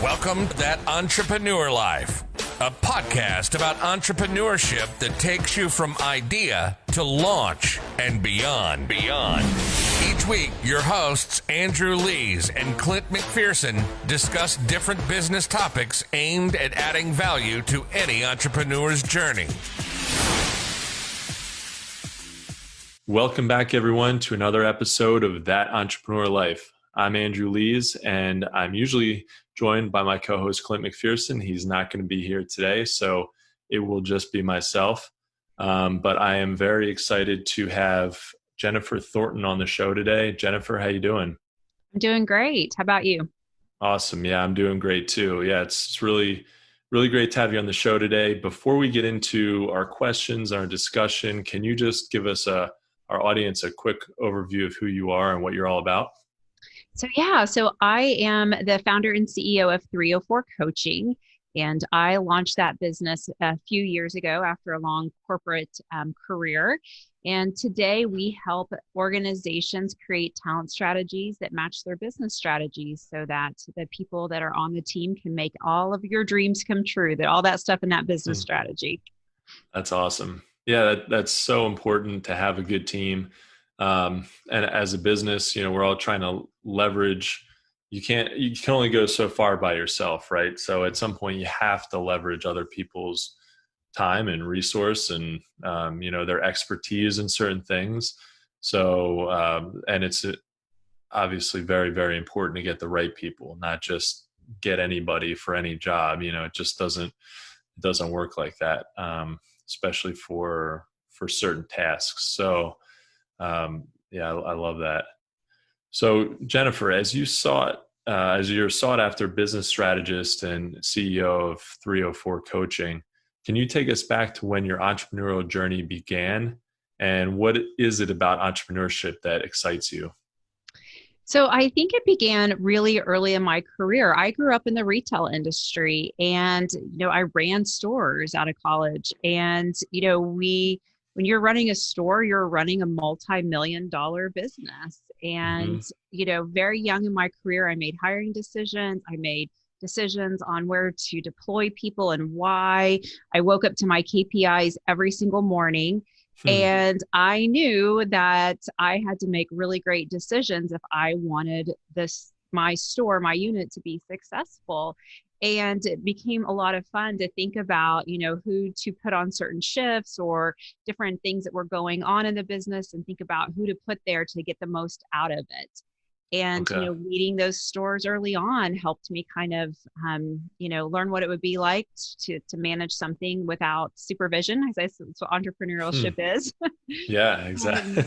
Welcome to That Entrepreneur Life, a podcast about entrepreneurship that takes you from idea to launch and beyond. Each week, your hosts, Andrew Lees and Clint McPherson, discuss different business topics aimed at adding value to any entrepreneur's journey. Welcome back, everyone, to another episode of That Entrepreneur Life. I'm Andrew Lees, and I'm usually joined by my co-host, Clint McPherson. He's not going to be here today, so it will just be myself. But I am very excited to have Jennifer Thornton on the show today. Jennifer, how you doing? I'm doing great. How about you? Awesome. Yeah, I'm doing great too. Yeah, it's really great to have you on the show today. Before we get into our questions, our discussion, can you just give us our audience a quick overview of who you are and what you're all about? So I am the founder and CEO of 304 Coaching, and I launched that business a few years ago after a long corporate career. And today we help organizations create talent strategies that match their business strategies so that the people that are on the team can make all of your dreams come true, that all that stuff in that business strategy. That's awesome. Yeah, that's so important to have a good team. And as a business, we're all trying to leverage. You can only go so far by yourself, right? So at some point you have to leverage other people's time and resource and, their expertise in certain things. So, and it's obviously very, very important to get the right people, not just get anybody for any job. It just doesn't work like that, especially for certain tasks. So, I love that. So Jennifer, as you're sought after business strategist and CEO of 304 Coaching, can you take us back to when your entrepreneurial journey began, and what is it about entrepreneurship that excites you? So I think it began really early in my career. I grew up in the retail industry, and I ran stores out of college, and when you're running a store, you're running a multi-million-dollar business. And, very young in my career, I made hiring decisions. I made decisions on where to deploy people and why. I woke up to my KPIs every single morning. And I knew that I had to make really great decisions if I wanted my store, my unit to be successful. And it became a lot of fun to think about, who to put on certain shifts or different things that were going on in the business, and think about who to put there to get the most out of it. And, leading those stores early on helped me kind of, learn what it would be like to manage something without supervision. As I said, that's what entrepreneurship is. Yeah, exactly.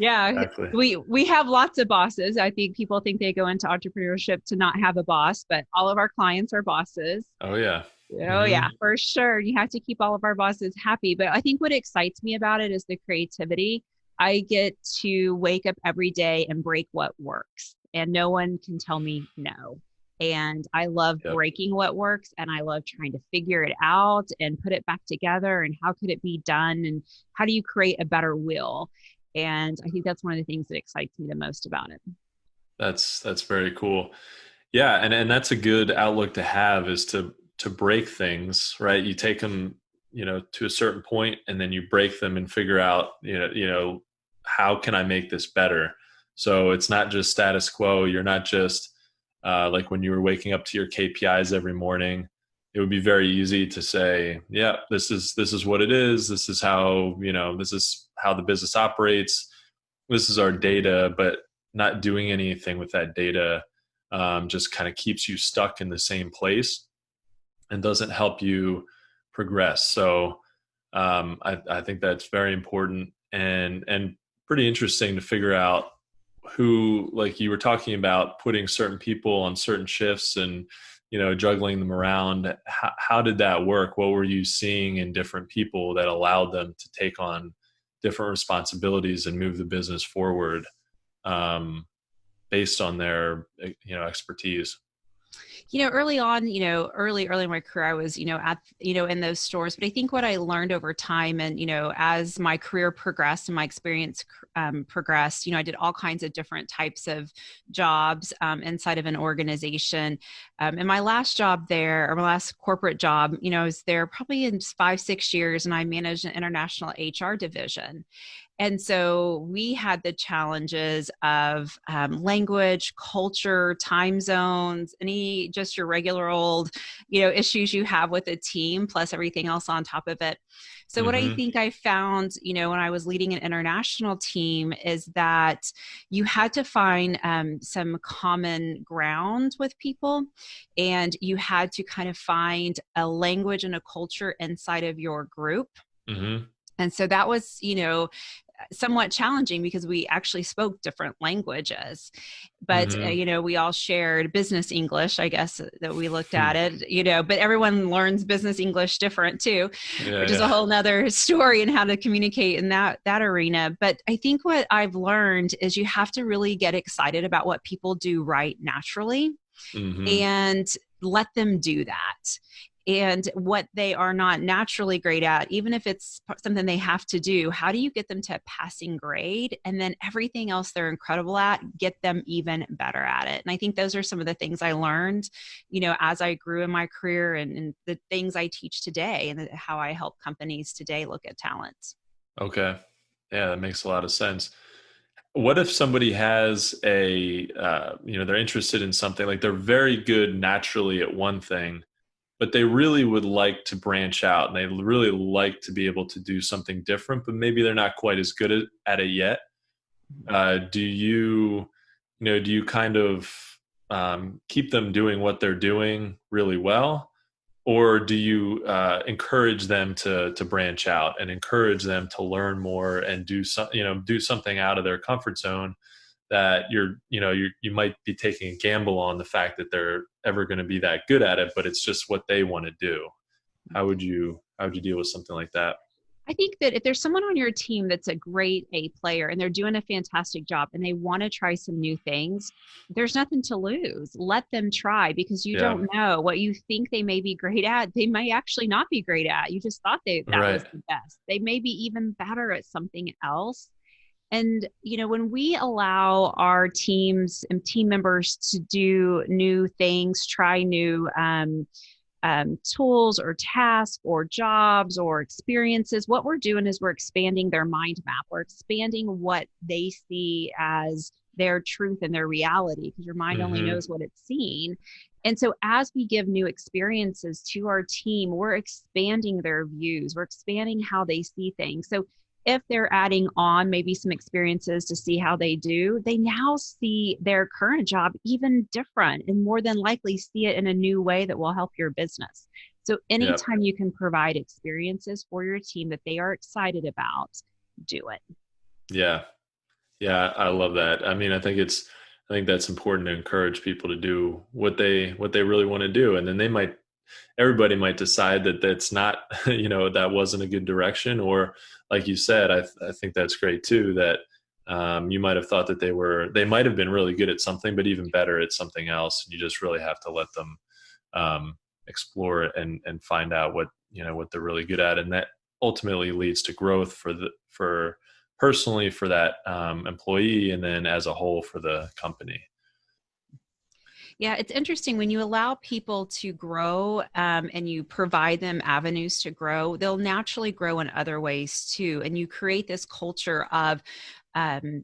Exactly. We have lots of bosses. I think people think they go into entrepreneurship to not have a boss, but all of our clients are bosses. Oh, yeah. Oh, yeah, for sure. You have to keep all of our bosses happy. But I think what excites me about it is the creativity. I get to wake up every day and break what works, and no one can tell me no. And I love breaking what works, and I love trying to figure it out and put it back together, and how could it be done, and how do you create a better wheel? And I think that's one of the things that excites me the most about it. That's very cool. Yeah. And that's a good outlook to have, is to break things, right? You take them, to a certain point, and then you break them and figure out, how can I make this better? So it's not just status quo. You're not just like when you were waking up to your KPIs every morning. It would be very easy to say, yeah, this is what it is. This is how, this is how the business operates. This is our data, but not doing anything with that data just kind of keeps you stuck in the same place and doesn't help you progress. So I think that's very important and pretty interesting to figure out who, like you were talking about, putting certain people on certain shifts and, juggling them around. How did that work? What were you seeing in different people that allowed them to take on different responsibilities and move the business forward based on their, expertise? Early on, early in my career, I was, in those stores. But I think what I learned over time and, as my career progressed and my experience progressed, I did all kinds of different types of jobs inside of an organization. And my last job there, or my last corporate job, I was there probably in 5, 6 years, and I managed an international HR division. And so we had the challenges of language, culture, time zones, just your regular old, issues you have with a team, plus everything else on top of it. So what I Mm-hmm. think I found, when I was leading an international team, is that you had to find some common ground with people, and you had to kind of find a language and a culture inside of your group. Mm-hmm. And so that was, somewhat challenging because we actually spoke different languages, but Mm-hmm. we all shared business English, I guess, that we looked at it, but everyone learns business English different too, Yeah, which is a yeah. whole nother story and how to communicate in that arena. But I think what I've learned is you have to really get excited about what people do right naturally Mm-hmm. and let them do that. And what they are not naturally great at, even if it's something they have to do, how do you get them to a passing grade? And then everything else they're incredible at, get them even better at it. And I think those are some of the things I learned, as I grew in my career, and the things I teach today, and how I help companies today look at talent. Okay. Yeah, that makes a lot of sense. What if somebody has they're interested in something, like they're very good naturally at one thing, but they really would like to branch out and they really like to be able to do something different, but maybe they're not quite as good at it yet. Do you kind of keep them doing what they're doing really well? Or do you encourage them to branch out and encourage them to learn more and do something out of their comfort zone that you might be taking a gamble on the fact that they're ever going to be that good at it, but it's just what they want to do. How would you deal with something like that? I think that if there's someone on your team that's a great A player and they're doing a fantastic job and they want to try some new things, there's nothing to lose. Let them try, because you Yeah. don't know what you think they may be great at. They may actually not be great at. You just thought that was Right. the best. They may be even better at something else. And, when we allow our teams and team members to do new things, try new tools or tasks or jobs or experiences, what we're doing is we're expanding their mind map. We're expanding what they see as their truth and their reality, because your mind only Mm-hmm. knows what it's seen. And so as we give new experiences to our team, we're expanding their views, we're expanding how they see things. So if they're adding on maybe some experiences to see how they do, they now see their current job even different, and more than likely see it in a new way that will help your business. So Yep. anytime you can provide experiences for your team that they are excited about, do it. Yeah. Yeah, I love that. I mean, I think that's important to encourage people to do what they really want to do. And then everybody might decide that that's not, that wasn't a good direction. Or like you said, I think that's great too, that you might have thought that they might have been really good at something, but even better at something else. You just really have to let them explore it and find out what they're really good at. And that ultimately leads to growth for personally for that employee, and then as a whole for the company. Yeah, it's interesting when you allow people to grow, and you provide them avenues to grow, they'll naturally grow in other ways too. And you create this culture of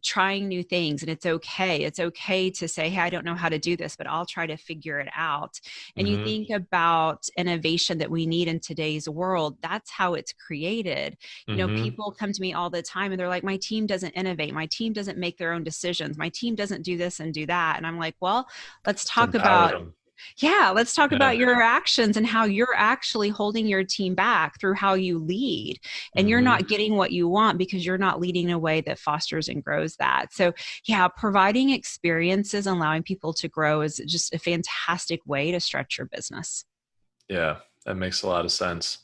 trying new things. And it's okay. It's okay to say, hey, I don't know how to do this, but I'll try to figure it out. And you Hmm. think about innovation that we need in today's world. That's how it's created. Hmm. People come to me all the time and they're like, my team doesn't innovate. My team doesn't make their own decisions. My team doesn't do this and do that. And I'm like, well, let's To talk empower about them. yeah, let's talk Yeah. about your actions and how you're actually holding your team back through how you lead. And you're Hmm. not getting what you want because you're not leading in a way that fosters and grows that. So, yeah, providing experiences and allowing people to grow is just a fantastic way to stretch your business. Yeah, that makes a lot of sense.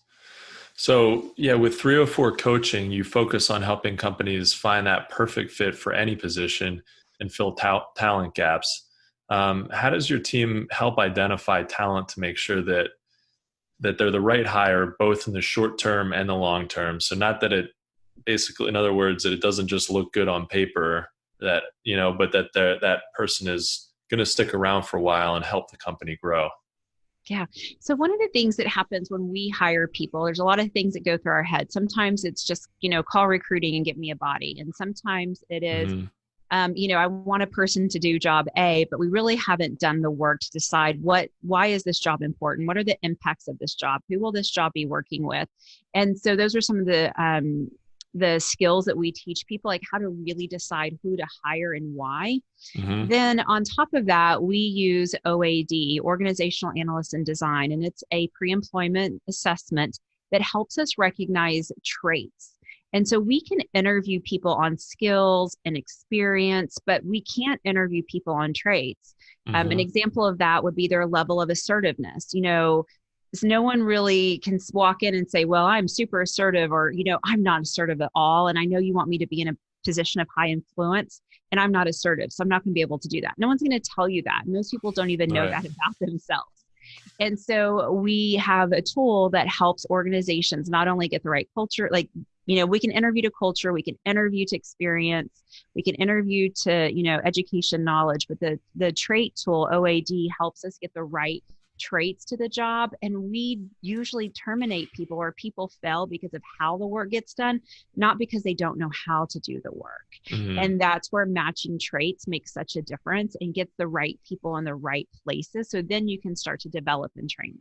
So, yeah, with 304 coaching, you focus on helping companies find that perfect fit for any position and fill talent gaps. How does your team help identify talent to make sure that they're the right hire, both in the short term and the long term? So not that it basically, in other words, that it doesn't just look good on paper, that, but that that person is going to stick around for a while and help the company grow. Yeah. So one of the things that happens when we hire people, there's a lot of things that go through our head. Sometimes it's just, call recruiting and get me a body. And sometimes it is, Mm-hmm. I want a person to do job A, but we really haven't done the work to decide why is this job important? What are the impacts of this job? Who will this job be working with? And so those are some of the skills that we teach people, like how to really decide who to hire and why. Mm-hmm. Then on top of that, we use OAD, Organizational Analyst in Design, and it's a pre-employment assessment that helps us recognize traits. And so we can interview people on skills and experience, but we can't interview people on traits. Mm-hmm. An example of that would be their level of assertiveness. So no one really can walk in and say, well, I'm super assertive, or, I'm not assertive at all. And I know you want me to be in a position of high influence, and I'm not assertive. So I'm not going to be able to do that. No one's going to tell you that. Most people don't even know that about themselves. And so we have a tool that helps organizations not only get the right culture, we can interview to culture, we can interview to experience, we can interview to, education, knowledge, but the trait tool, OAD, helps us get the right traits to the job. And we usually terminate people, or people fail because of how the work gets done, not because they don't know how to do the work. Mm-hmm. And that's where matching traits makes such a difference and gets the right people in the right places. So then you can start to develop and train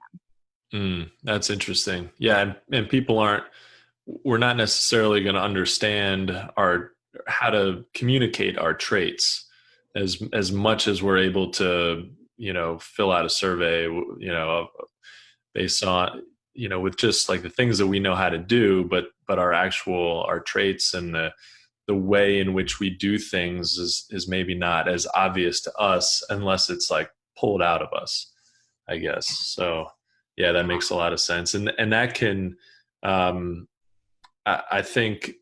them. That's interesting. Yeah. And we're not necessarily going to understand how to communicate our traits as much as we're able to, fill out a survey, based on, with just like the things that we know how to do, but our traits and the way in which we do things is maybe not as obvious to us unless it's like pulled out of us, I guess. So yeah, that makes a lot of sense. And that can, I think,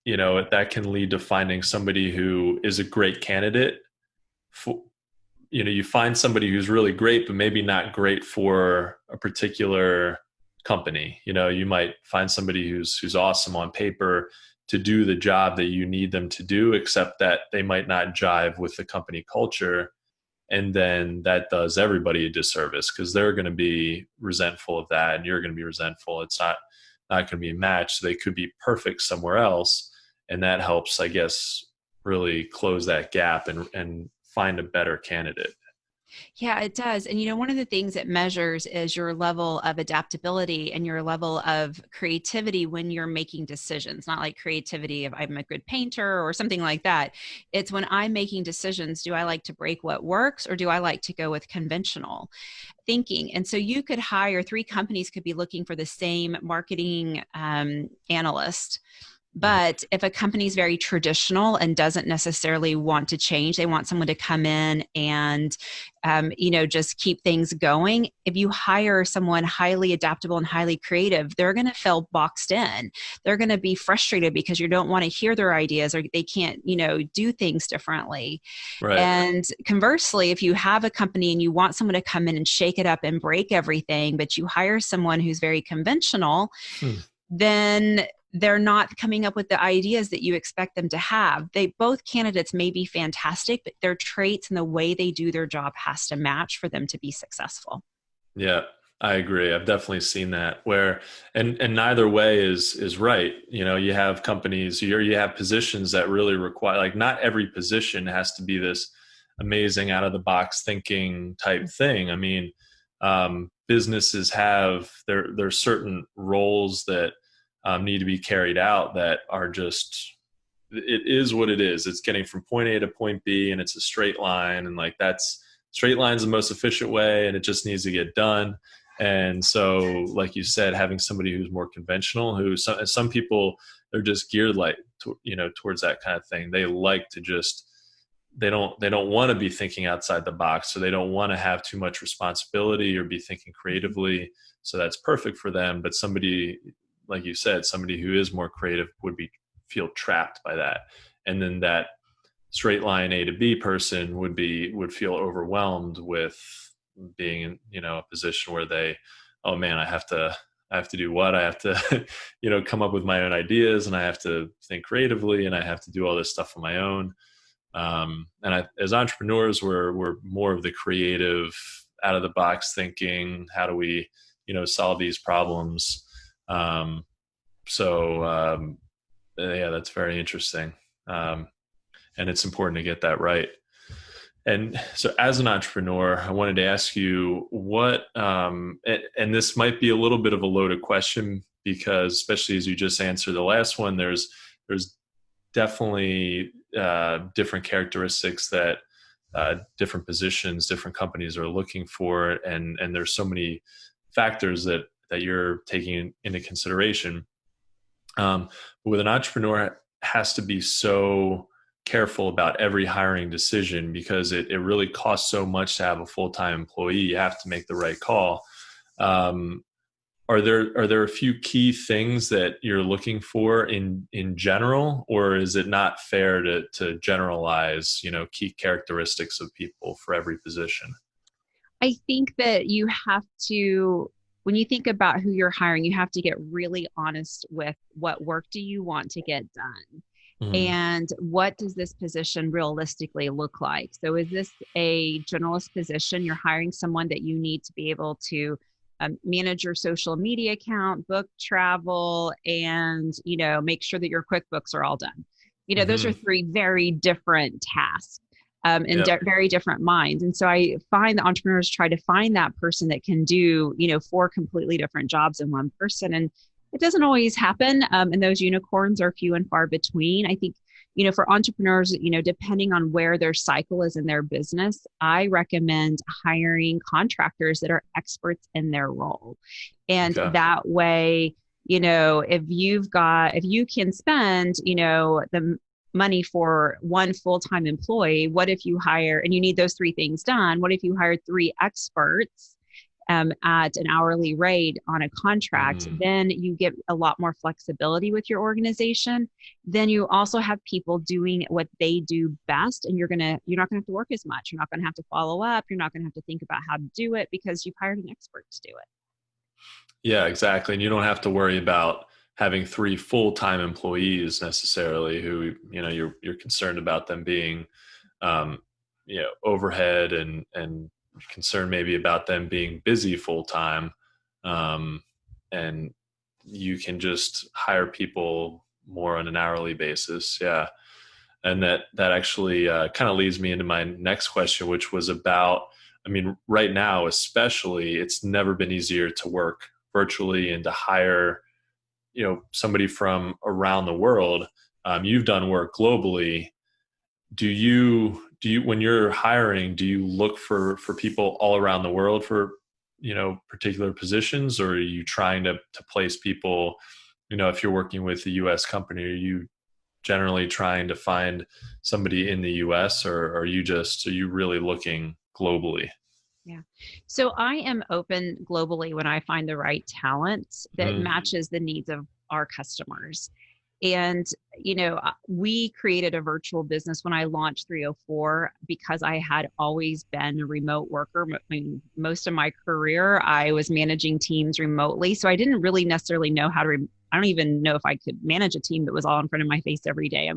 that can lead to finding somebody who is a great candidate for, you find somebody who's really great, but maybe not great for a particular company. You might find somebody who's awesome on paper to do the job that you need them to do, except that they might not jive with the company culture. And then that does everybody a disservice because they're going to be resentful of that, and you're going to be resentful. It's not going to be a match. So they could be perfect somewhere else. And that helps, I guess, really close that gap and find a better candidate. Yeah, it does. And one of the things it measures is your level of adaptability and your level of creativity when you're making decisions. Not like creativity of I'm a good painter or something like that. It's when I'm making decisions, do I like to break what works, or do I like to go with conventional thinking? And so you could hire 3 companies could be looking for the same marketing analyst. But if a company is very traditional and doesn't necessarily want to change, they want someone to come in and, just keep things going. If you hire someone highly adaptable and highly creative, they're going to feel boxed in. They're going to be frustrated because you don't want to hear their ideas, or they can't, do things differently. Right. And conversely, if you have a company and you want someone to come in and shake it up and break everything, but you hire someone who's very conventional, then they're not coming up with the ideas that you expect them to have. Both candidates may be fantastic, but their traits and the way they do their job has to match for them to be successful. Yeah, I agree. I've definitely seen that where, and neither way is right. You have companies, you have positions that really require, like, not every position has to be this amazing out of the box thinking type thing. I mean, businesses have there's certain roles that need to be carried out that are just, it is what it is. It's getting from point A to point B, and it's a straight line. And like, straight line's the most efficient way, and it just needs to get done. And so, like you said, having somebody who's more conventional, some people, they're just geared towards that kind of thing. They like to just, they don't want to be thinking outside the box. So they don't want to have too much responsibility or be thinking creatively. So that's perfect for them. But somebody, like you said, somebody who is more creative would feel trapped by that. And then that straight line A to B person would feel overwhelmed with being in, a position where oh man, I have to do what? I have to, come up with my own ideas, and I have to think creatively, and I have to do all this stuff on my own. As entrepreneurs, we're more of the creative, out of the box thinking. How do we, solve these problems? Yeah, that's very interesting. And it's important to get that right. And so as an entrepreneur, I wanted to ask you and this might be a little bit of a loaded question, because especially as you just answered the last one, there's definitely different characteristics that different positions, different companies are looking for. And there's so many factors that you're taking into consideration. But with an entrepreneur, it has to be so careful about every hiring decision, because it really costs so much to have a full-time employee. You have to make the right call. Are there a few key things that you're looking for in general, or is it not fair to generalize, key characteristics of people for every position? I think that you have to, when you think about who you're hiring, you have to get really honest with what work do you want to get done? Mm-hmm. And what does this position realistically look like? So is this a generalist position? You're hiring someone that you need to be able to manage your social media account, book travel, and, make sure that your QuickBooks are all done. Mm-hmm. Those are three very different tasks. Very different minds. And so I find that entrepreneurs try to find that person that can do, 4 completely different jobs in one person. And it doesn't always happen. And those unicorns are few and far between. I think, for entrepreneurs, depending on where their cycle is in their business, I recommend hiring contractors that are experts in their role. And that way, if you can spend, the money for one full-time employee, what if you hire, and you need those 3 things done, what if you hired 3 experts at an hourly rate on a contract? Then you get a lot more flexibility with your organization. Then you also have people doing what they do best, and you're not going to have to work as much. You're not going to have to follow up. You're not going to have to think about how to do it, because you've hired an expert to do it. Yeah, exactly. And you don't have to worry about having 3 full-time employees necessarily who, you're concerned about them being, overhead and concerned maybe about them being busy full-time. And you can just hire people more on an hourly basis. Yeah. And that actually kind of leads me into my next question, which was about, right now, especially, it's never been easier to work virtually and to hire somebody from around the world. You've done work globally. Do you, when you're hiring, do you look for people all around the world for, particular positions, or are you trying to place people, if you're working with a US company, are you generally trying to find somebody in the US, or are you really looking globally? Yeah. So I am open globally when I find the right talent that matches the needs of our customers. And, we created a virtual business when I launched 304 because I had always been a remote worker. Most of my career, I was managing teams remotely. So I didn't really necessarily know how to, I don't even know if I could manage a team that was all in front of my face every day.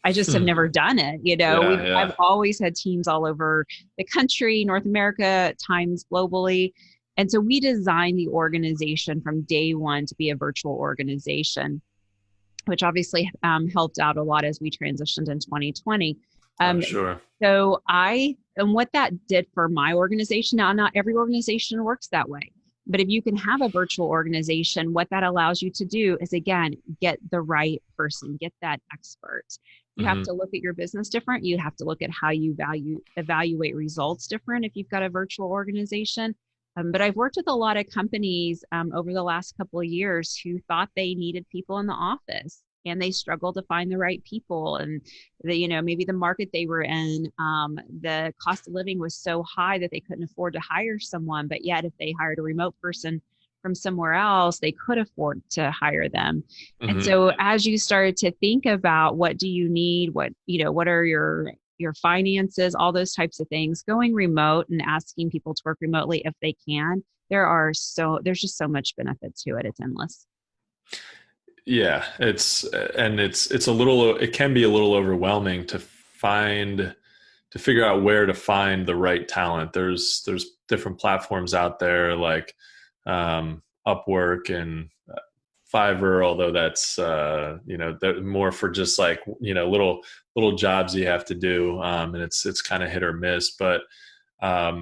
I just have never done it. I've always had teams all over the country, North America, at times globally. And so we designed the organization from day one to be a virtual organization, which obviously helped out a lot as we transitioned in 2020. Sure. So and what that did for my organization, now not every organization works that way, but if you can have a virtual organization, what that allows you to do is, again, get the right person, get that expert. You have to look at your business different. You have to look at how you evaluate results different if you've got a virtual organization. But I've worked with a lot of companies over the last couple of years who thought they needed people in the office, and they struggled to find the right people. And maybe the market they were in, the cost of living was so high that they couldn't afford to hire someone. But yet, if they hired a remote person from somewhere else, they could afford to hire them. And so as you started to think about what do you need, what are your your finances, all those types of things, going remote and asking people to work remotely if they can, there's just so much benefit to it. It's endless. Yeah, it can be a little overwhelming to figure out where to find the right talent. There's different platforms out there like Upwork and Fiverr, although that's more for just like little jobs you have to do, and it's kind of hit or miss. But I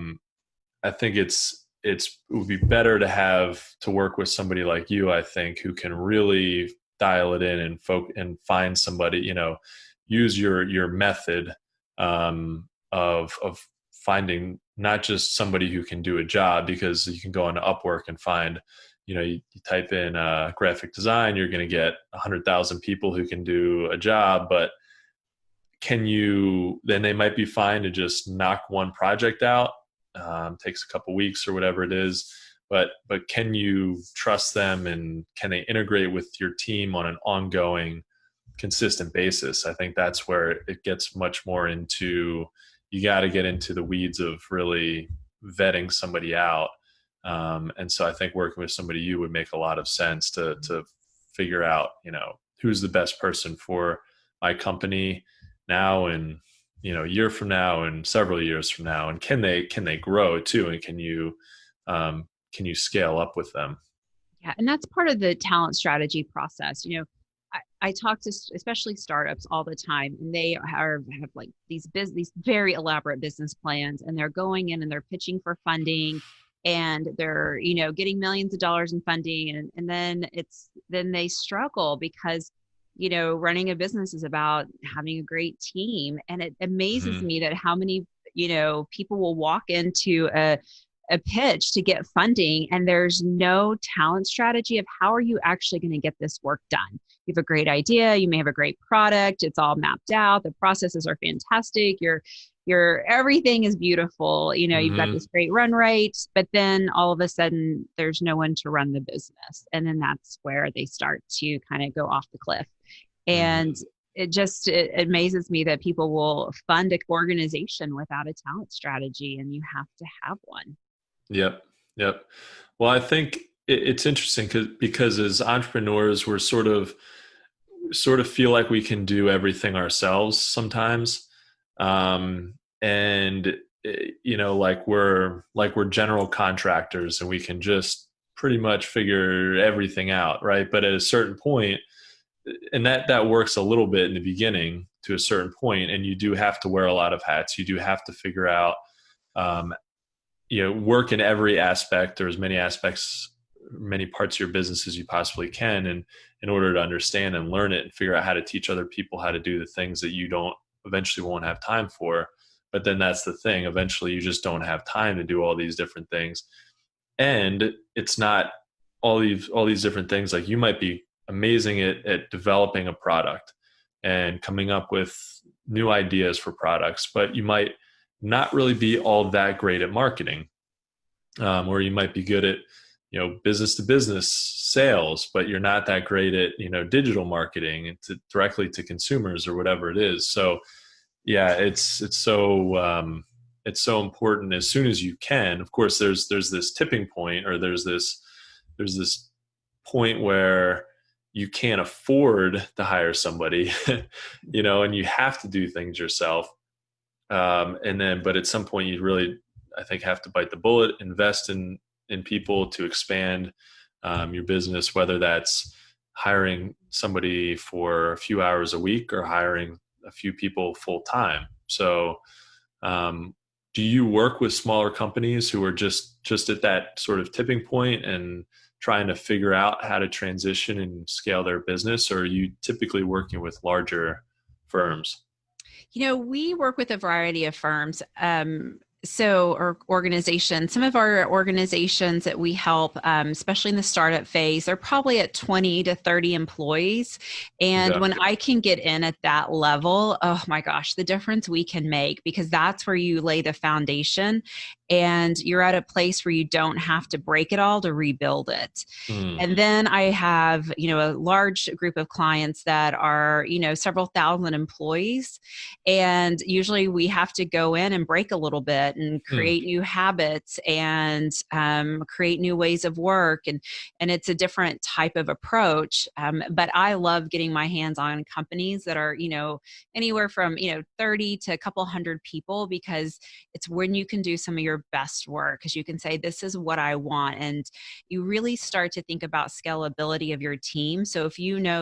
think it would be better to work with somebody like you, I think, who can really dial it in and find somebody, use your method of finding not just somebody who can do a job, because you can go on Upwork and find, you type in graphic design, you're going to get 100,000 people who can do a job, but then they might be fine to just knock one project out. Takes a couple weeks or whatever it is, but can you trust them, and can they integrate with your team on an ongoing, consistent basis? I think that's where it gets much more into, you got to get into the weeds of really vetting somebody out. And so I think working with somebody you would make a lot of sense to figure out, who's the best person for my company now, and a year from now and several years from now, and can they grow too, and can you scale up with them? Yeah, and that's part of the talent strategy process. I talk to especially startups all the time, and they have like these very elaborate business plans, and they're going in and they're pitching for funding, and they're getting millions of dollars in funding, and then they struggle because running a business is about having a great team. And it amazes me that how many, people will walk into a pitch to get funding, and there's no talent strategy of how are you actually going to get this work done. You have a great idea. You may have a great product. It's all mapped out. The processes are fantastic. Your everything is beautiful. You've got this great run rate, but then all of a sudden there's no one to run the business. And then that's where they start to kind of go off the cliff. And it amazes me that people will fund an organization without a talent strategy, and you have to have one. Yep. Well, I think it's interesting because as entrepreneurs, we're sort of feel like we can do everything ourselves sometimes. And like we're general contractors, and we can just pretty much figure everything out. Right. But at a certain point, and that works a little bit in the beginning to a certain point, and you do have to wear a lot of hats. You do have to figure out, work in every aspect, or as many aspects, many parts of your business as you possibly can, and in order to understand and learn it and figure out how to teach other people how to do the things that you eventually won't have time for. But then that's the thing, eventually you just don't have time to do all these different things. And it's not all these different things. Like, you might be amazing at developing a product and coming up with new ideas for products, but you might not really be all that great at marketing, or you might be good at business to business sales, but you're not that great at digital marketing and directly to consumers or whatever it is. So yeah, it's so important as soon as you can. Of course, there's this tipping point, or there's this point where you can't afford to hire somebody, and you have to do things yourself. But at some point you really, I think, have to bite the bullet, invest in people to expand your business, whether that's hiring somebody for a few hours a week or hiring a few people full time. So, do you work with smaller companies who are just at that sort of tipping point and trying to figure out how to transition and scale their business, or are you typically working with larger firms? We work with a variety of firms. or organizations, some of our organizations that we help, especially in the startup phase, they're probably at 20 to 30 employees. And Okay. when I can get in at that level, oh my gosh, the difference we can make, because that's where you lay the foundation and you're at a place where you don't have to break it all to rebuild it. Mm. And then I have, a large group of clients that are, several thousand employees. And usually we have to go in and break a little bit and Mm. create new habits and create new ways of work. And it's a different type of approach. But I love getting my hands on companies that are, anywhere from, 30 to a couple hundred people, because it's when you can do some of your best work, because you can say, this is what I want. And you really start to think about scalability of your team. So if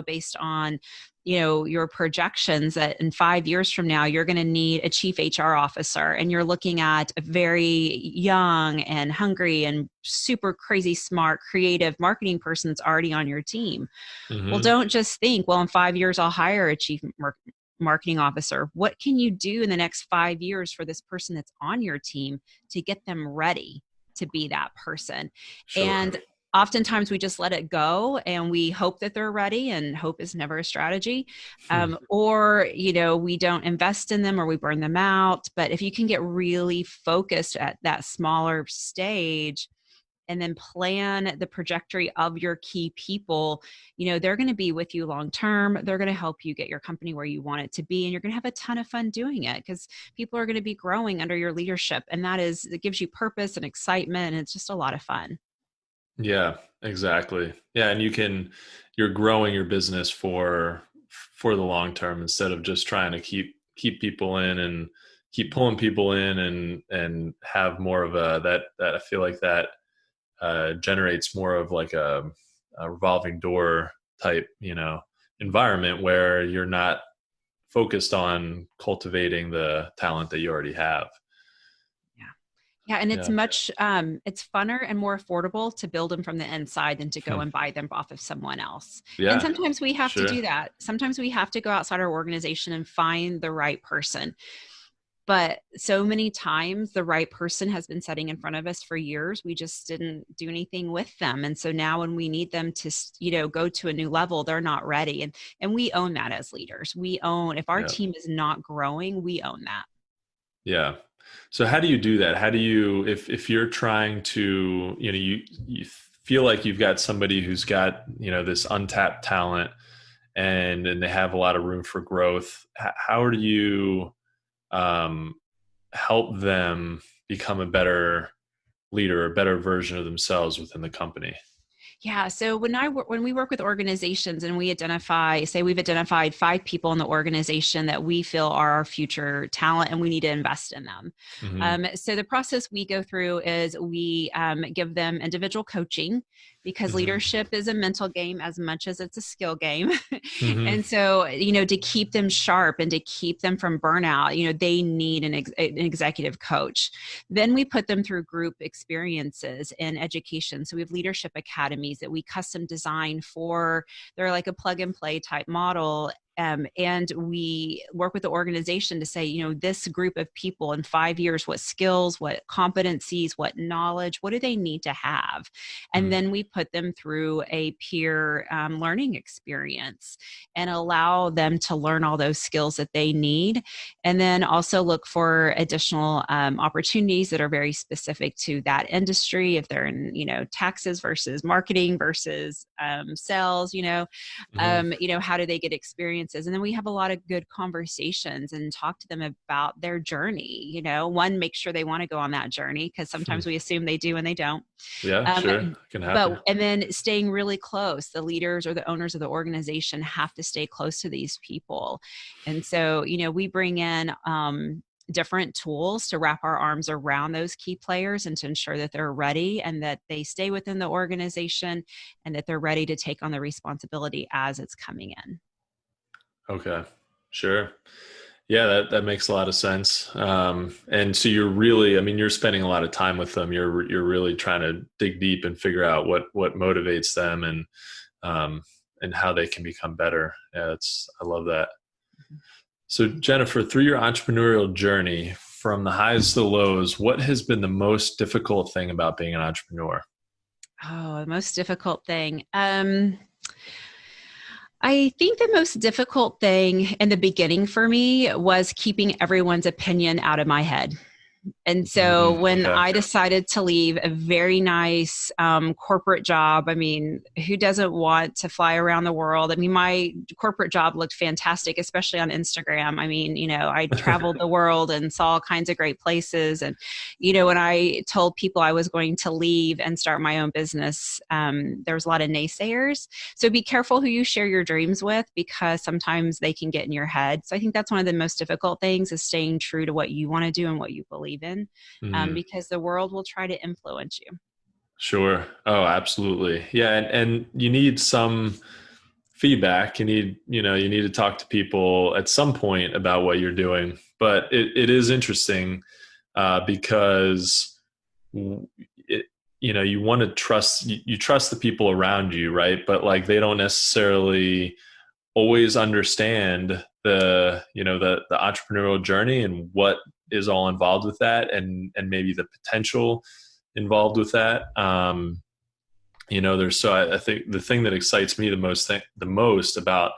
based on your projections that in 5 years from now you're going to need a chief HR officer, and you're looking at a very young and hungry and super crazy smart creative marketing person that's already on your team. Well, Hmm. don't just think, well, in 5 years I'll hire a chief marketing officer. What can you do in the next 5 years for this person that's on your team to get them ready to be that person? Sure. And oftentimes we just let it go and we hope that they're ready, and hope is never a strategy. Hmm. Or we don't invest in them, or we burn them out. But if you can get really focused at that smaller stage and then plan the trajectory of your key people, they're going to be with you long term. They're going to help you get your company where you want it to be, and you're going to have a ton of fun doing it, because people are going to be growing under your leadership, and it gives you purpose and excitement, and it's just a lot of fun. Yeah, exactly. Yeah, and you're growing your business for the long term, instead of just trying to keep people in and keep pulling people in, and have more of that I feel like that generates more of like a revolving door type, environment, where you're not focused on cultivating the talent that you already have. Yeah. Yeah. And it's Yeah. much, it's funner and more affordable to build them from the inside than to go Hmm. and buy them off of someone else. And Yeah, sometimes we have to sure. do that. Sometimes we have to go outside our organization and find the right person. But so many times the right person has been sitting in front of us for years. We just didn't do anything with them. And so now when we need them to, go to a new level, they're not ready. And we own that as leaders. We own, if our Yeah. team is not growing, we own that. Yeah. So how do you do that? How do you, if you're trying to, you feel like you've got somebody who's got, this untapped talent, and they have a lot of room for growth. How do you um, help them become a better leader, a better version of themselves within the company? Yeah. So when we work with organizations and we've identified 5 people in the organization that we feel are our future talent and we need to invest in them. Hmm. So the process we go through is we give them individual coaching, because Hmm. leadership is a mental game as much as it's a skill game. Hmm. And so, to keep them sharp and to keep them from burnout, they need an executive coach. Then we put them through group experiences in education. So we have leadership academies that we custom design for. They're like a plug and play type model. And we work with the organization to say, this group of people in 5 years, what skills, what competencies, what knowledge, what do they need to have? And then we put them through a peer learning experience and allow them to learn all those skills that they need. And then also look for additional opportunities that are very specific to that industry. If they're in, taxes versus marketing versus sales, Hmm. how do they get experiences? And then we have a lot of good conversations and talk to them about their journey. One, make sure they want to go on that journey, because sometimes we assume they do and they don't. Yeah, Um, sure. Can happen. and then staying really close. The leaders or the owners of the organization have to stay close to these people. And so, we bring in different tools to wrap our arms around those key players and to ensure that they're ready and that they stay within the organization and that they're ready to take on the responsibility as it's coming in. Okay. Sure. Yeah, that makes a lot of sense. And so you're really, I mean, you're spending a lot of time with them. You're really trying to dig deep and figure out what motivates them, and how they can become better. Yeah, I love that. So Jennifer, through your entrepreneurial journey, from the highs to the lows, what has been the most difficult thing about being an entrepreneur? Oh, the most difficult thing. I think the most difficult thing in the beginning for me was keeping everyone's opinion out of my head. And so when Okay. I decided to leave a very nice corporate job, I mean, who doesn't want to fly around the world? I mean, my corporate job looked fantastic, especially on Instagram. I mean, I traveled the world and saw all kinds of great places. And, when I told people I was going to leave and start my own business, there was a lot of naysayers. So be careful who you share your dreams with, because sometimes they can get in your head. So I think that's one of the most difficult things, is staying true to what you want to do and what you believe in, because the world will try to influence you. Sure. Oh, absolutely. Yeah. And you need some feedback. You need to talk to people at some point about what you're doing. But it is interesting because you want to trust, you trust the people around you, right? But like, they don't necessarily always understand the entrepreneurial journey and what is all involved with that, and maybe the potential involved with that. I think the thing that excites me the most about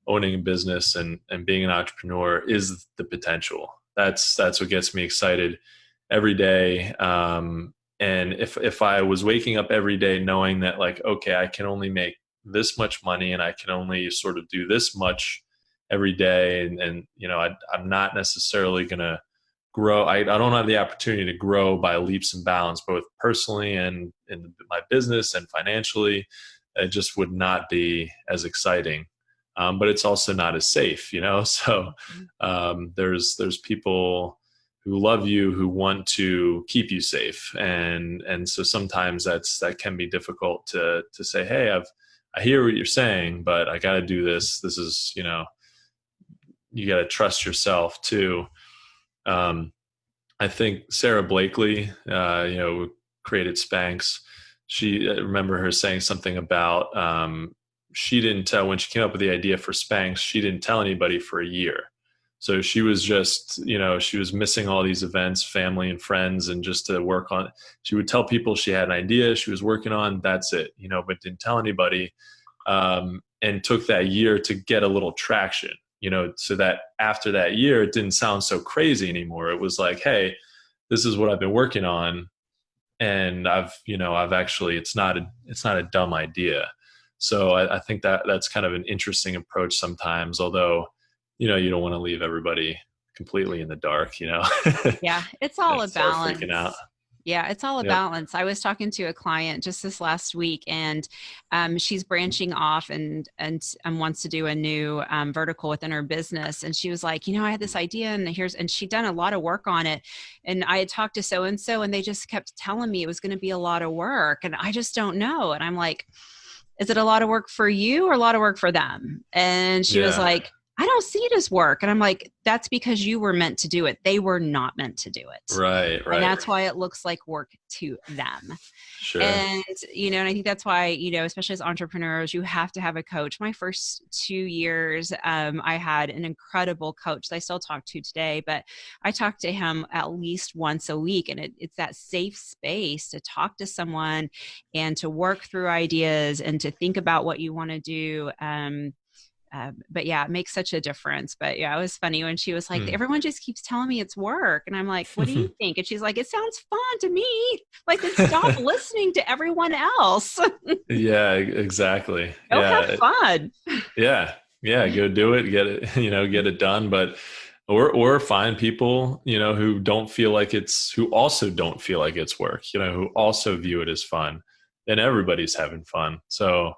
owning a business and being an entrepreneur is the potential. That's what gets me excited every day. And if I was waking up every day knowing that, like, okay, I can only make this much money and I can only sort of do this much every day, and I'm not necessarily going to grow. I don't have the opportunity to grow by leaps and bounds, both personally and in my business and financially. It just would not be as exciting. But it's also not as safe, So there's people who love you, who want to keep you safe, and so sometimes that can be difficult to say, hey, I hear what you're saying, but I got to do this. This is, you got to trust yourself too. I think Sarah Blakely, who created Spanx, I remember her saying something about, she didn't tell, when she came up with the idea for Spanx, she didn't tell anybody for a year. So she was just, she was missing all these events, family and friends, and just to work on it. She would tell people she had an idea she was working on, that's it, but didn't tell anybody. And took that year to get a little traction, so that after that year, it didn't sound so crazy anymore. It was like, hey, this is what I've been working on. And I've actually, it's not a dumb idea. So I think that's kind of an interesting approach sometimes, although, you don't want to leave everybody completely in the dark, Yeah, it's all a balance. Freaking out. Yeah, it's all a Yep. balance. I was talking to a client just this last week, and she's branching off and wants to do a new vertical within her business. And she was like, I had this idea, and she'd done a lot of work on it. And I had talked to so and so, and they just kept telling me it was going to be a lot of work, and I just don't know. And I'm like, is it a lot of work for you or a lot of work for them? And she was like, I don't see it as work. And I'm like, that's because you were meant to do it. They were not meant to do it. Right. And that's why it looks like work to them. Sure. And, and I think that's why, especially as entrepreneurs, you have to have a coach. My first 2 years, I had an incredible coach that I still talk to today, but I talk to him at least once a week. And it's that safe space to talk to someone and to work through ideas and to think about what you want to do. But yeah, it makes such a difference. But yeah, it was funny when she was like, everyone just keeps telling me it's work. And I'm like, what do you think? And she's like, it sounds fun to me. Like, then stop listening to everyone else. Yeah, exactly. Go have fun. Yeah. Go do it. Get it, get it done. But, or find people, who also don't feel like it's work, who also view it as fun, and everybody's having fun. So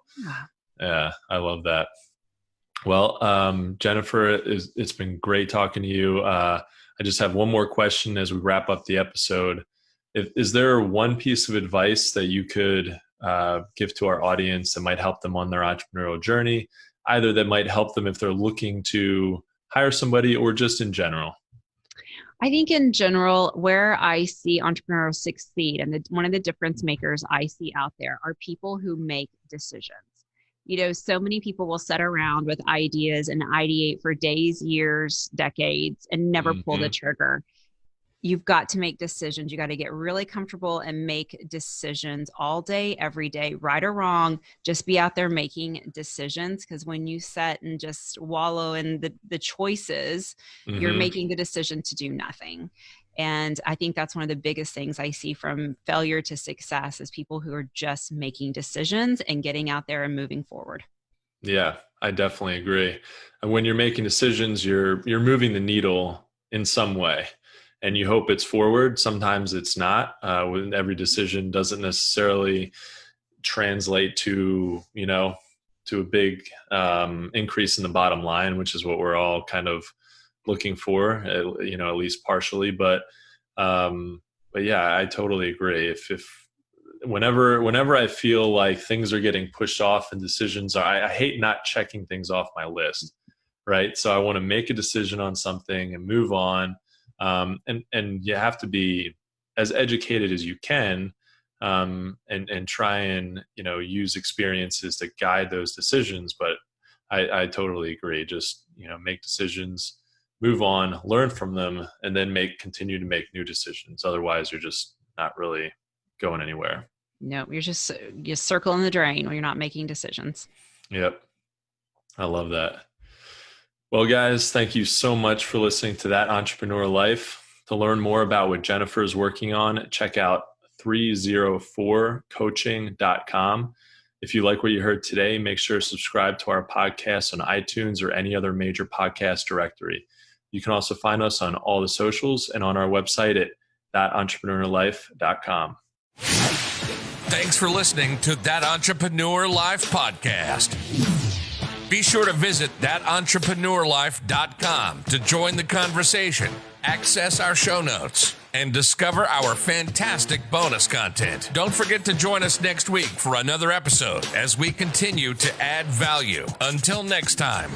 yeah, I love that. Well, Jennifer, it's been great talking to you. I just have one more question as we wrap up the episode. Is there one piece of advice that you could give to our audience that might help them on their entrepreneurial journey, either that might help them if they're looking to hire somebody, or just in general? I think in general, where I see entrepreneurs succeed, and one of the difference makers I see out there are people who make decisions. So many people will sit around with ideas and ideate for days, years, decades, and never pull the trigger. you've got to make decisions. You got to get really comfortable and make decisions all day, every day, right or wrong. Just be out there making decisions, because when you set and just wallow in the choices, you're making the decision to do nothing. And I think that's one of the biggest things I see from failure to success is people who are just making decisions and getting out there and moving forward. Yeah, I definitely agree. And when you're making decisions, you're moving the needle in some way, and you hope it's forward. Sometimes it's not. When every decision doesn't necessarily translate to, to a big increase in the bottom line, which is what we're all kind of looking for, at least partially. But yeah, I totally agree. If whenever I feel like things are getting pushed off and decisions I hate not checking things off my list, right? So I want to make a decision on something and move on. And you have to be as educated as you can, and try and, use experiences to guide those decisions. But I totally agree. Just, make decisions, move on, learn from them, and then continue to make new decisions. Otherwise, you're just not really going anywhere. No, you're just circling the drain when you're not making decisions. Yep. I love that. Well, guys, thank you so much for listening to That Entrepreneur Life. To learn more about what Jennifer is working on, check out 304coaching.com. If you like what you heard today, make sure to subscribe to our podcast on iTunes or any other major podcast directory. You can also find us on all the socials and on our website at thatentrepreneurlife.com. Thanks for listening to That Entrepreneur Life podcast. Be sure to visit thatentrepreneurlife.com to join the conversation, access our show notes, and discover our fantastic bonus content. Don't forget to join us next week for another episode as we continue to add value. Until next time.